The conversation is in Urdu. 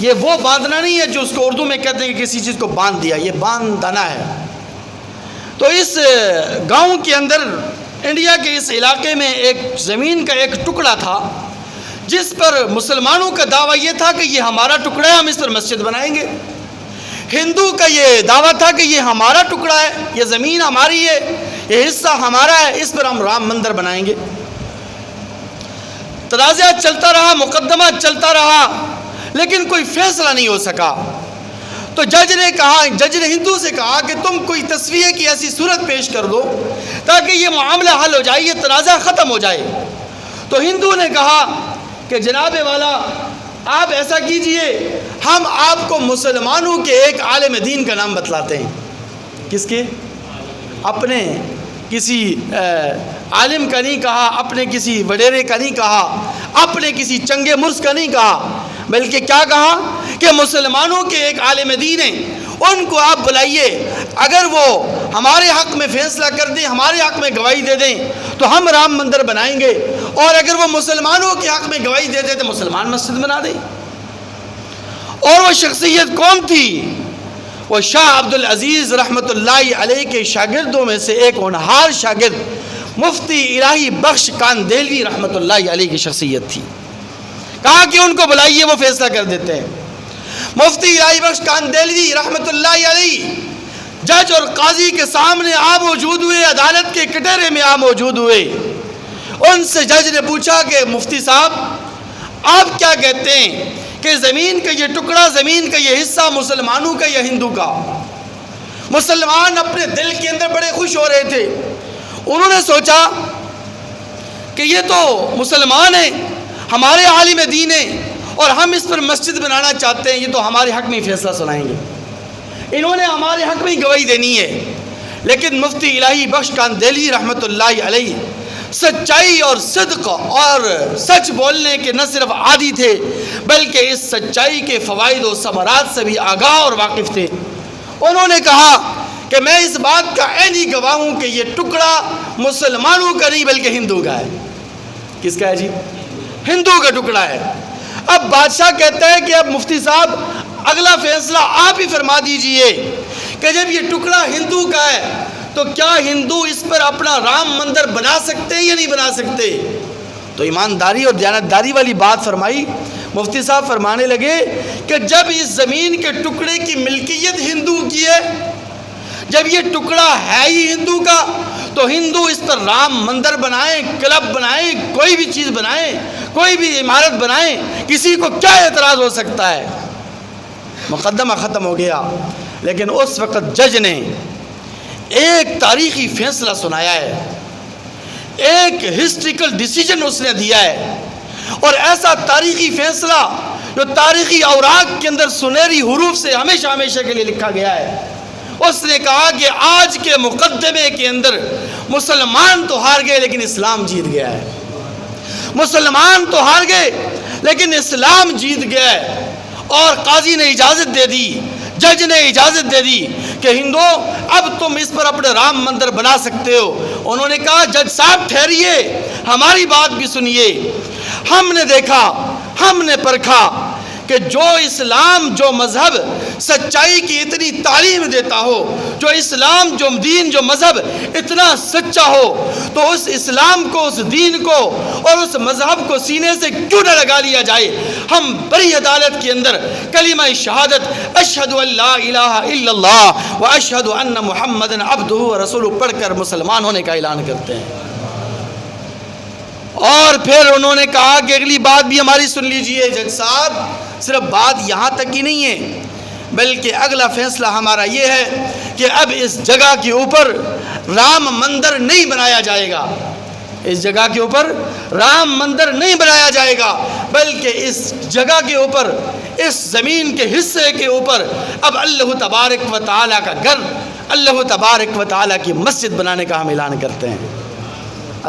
یہ وہ باندھنا نہیں ہے جو اس کو اردو میں کہتے ہیں کہ کسی چیز کو باندھ دیا، یہ باندھنا ہے۔ تو اس گاؤں کے اندر انڈیا کے اس علاقے میں ایک زمین کا ایک ٹکڑا تھا جس پر مسلمانوں کا دعویٰ یہ تھا کہ یہ ہمارا ٹکڑا ہے، ہم اس پر مسجد بنائیں گے۔ ہندو کا یہ دعویٰ تھا کہ یہ ہمارا ٹکڑا ہے، یہ زمین ہماری ہے، یہ حصہ ہمارا ہے، اس پر ہم رام مندر بنائیں گے۔ تنازعہ چلتا رہا، مقدمہ چلتا رہا، لیکن کوئی فیصلہ نہیں ہو سکا۔ تو جج نے ہندو سے کہا کہ تم کوئی تصویہ کی ایسی صورت پیش کر دو تاکہ یہ معاملہ حل ہو جائے، یہ تنازع ختم ہو جائے۔ تو ہندو نے کہا کہ جناب والا آپ ایسا کیجئے، ہم آپ کو مسلمانوں کے ایک عالم دین کا نام بتلاتے ہیں۔ کس کے؟ اپنے کسی عالم کا نہیں کہا، اپنے کسی وڈیرے کا نہیں کہا، اپنے کسی چنگے مرس کا نہیں کہا، بلکہ کیا کہا کہ مسلمانوں کے ایک عالم دین ہیں، ان کو آپ بلائیے، اگر وہ ہمارے حق میں فیصلہ کر دیں، ہمارے حق میں گواہی دے دیں تو ہم رام مندر بنائیں گے، اور اگر وہ مسلمانوں کے حق میں گواہی دے دیں تو مسلمان مسجد بنا دیں۔ اور وہ شخصیت کون تھی؟ وہ شاہ عبد العزیز رحمۃ اللہ علیہ کے شاگردوں میں سے ایک ہونہار شاگرد مفتی الہی بخش کاندیلوی رحمۃ اللہ علیہ کی شخصیت تھی۔ کہا کہ ان کو بلائیے، وہ فیصلہ کر دیتے ہیں۔ مفتی الہی بخش کاندیلوی رحمۃ اللہ علیہ جج اور قاضی کے سامنے آ موجود ہوئے، عدالت کے کٹہرے میں آ موجود ہوئے۔ ان سے جج نے پوچھا کہ مفتی صاحب آپ کیا کہتے ہیں کہ زمین کا یہ ٹکڑا، زمین کا یہ حصہ مسلمانوں کا یا ہندو کا؟ مسلمان اپنے دل کے اندر بڑے خوش ہو رہے تھے، انہوں نے سوچا کہ یہ تو مسلمان ہیں، ہمارے عالم دین ہیں، اور ہم اس پر مسجد بنانا چاہتے ہیں، یہ تو ہمارے حق میں ہی فیصلہ سنائیں گے، انہوں نے ہمارے حق میں ہی گواہی دینی ہے۔ لیکن مفتی الہی بخش کاندیلوی رحمۃ اللہ علیہ سچائی اور صدق اور سچ بولنے کے نہ صرف عادی تھے بلکہ اس سچائی کے فوائد و ثمرات سے بھی آگاہ اور واقف تھے۔ انہوں نے کہا کہ میں اس بات کا عینی گواہ ہوں کہ یہ ٹکڑا مسلمانوں کا نہیں بلکہ ہندو کا ہے۔ کس کا ہے جی؟ ہندو کا ٹکڑا ہے۔ اب بادشاہ کہتا ہے کہ اب مفتی صاحب اگلا فیصلہ آپ ہی فرما دیجئے کہ جب یہ ٹکڑا ہندو کا ہے تو کیا ہندو اس پر اپنا رام مندر بنا سکتے ہیں یا نہیں بنا سکتے؟ تو ایمانداری اور دیانتداری والی بات فرمائی۔ مفتی صاحب فرمانے لگے کہ جب اس زمین کے ٹکڑے کی ملکیت ہندو کی ہے، جب یہ ٹکڑا ہے ہی ہندو کا، تو ہندو اس پر رام مندر بنائیں، کلب بنائیں، کوئی بھی چیز بنائیں، کوئی بھی عمارت بنائیں، کسی کو کیا اعتراض ہو سکتا ہے؟ مقدمہ ختم ہو گیا۔ لیکن اس وقت جج نے ایک تاریخی فیصلہ سنایا ہے، ایک ہسٹریکل ڈیسیجن اس نے دیا ہے، اور ایسا تاریخی فیصلہ جو تاریخی اوراق کے اندر سنہری حروف سے ہمیشہ ہمیشہ کے لیے لکھا گیا ہے۔ اس نے کہا کہ آج کے مقدمے کے اندر مسلمان تو ہار گئے لیکن اسلام جیت گیا ہے، مسلمان تو ہار گئے لیکن اسلام جیت گیا ہے۔ اور قاضی نے اجازت دے دی، جج نے اجازت دے دی کہ ہندو اب تم اس پر اپنے رام مندر بنا سکتے ہو۔ انہوں نے کہا جج صاحب ٹھہریے، ہماری بات بھی سنیے۔ ہم نے دیکھا، ہم نے پرکھا کہ جو اسلام، جو مذہب سچائی کی اتنی تعلیم دیتا ہو، جو اسلام، جو دین، جو مذہب اتنا سچا ہو، تو اس اسلام کو، اس دین کو اور اس مذہب کو سینے سے کیوں نہ لگا لیا جائے؟ ہم بڑی عدالت کے اندر کلمہ شہادت اشہد ان لا الہ الا اللہ و اشہد ان محمد عبدہ و رسولہ پڑھ کر مسلمان ہونے کا اعلان کرتے ہیں۔ اور پھر انہوں نے کہا کہ اگلی بات بھی ہماری سن لیجئے جج صاحب، صرف بات یہاں تک ہی نہیں ہے بلکہ اگلا فیصلہ ہمارا یہ ہے کہ اب اس جگہ کے اوپر رام مندر نہیں بنایا جائے گا، اس جگہ کے اوپر رام مندر نہیں بنایا جائے گا، بلکہ اس جگہ کے اوپر، اس زمین کے حصے کے اوپر اب اللہ تبارک و تعالیٰ کا گھر، اللہ تبارک و تعالیٰ کی مسجد بنانے کا ہم اعلان کرتے ہیں۔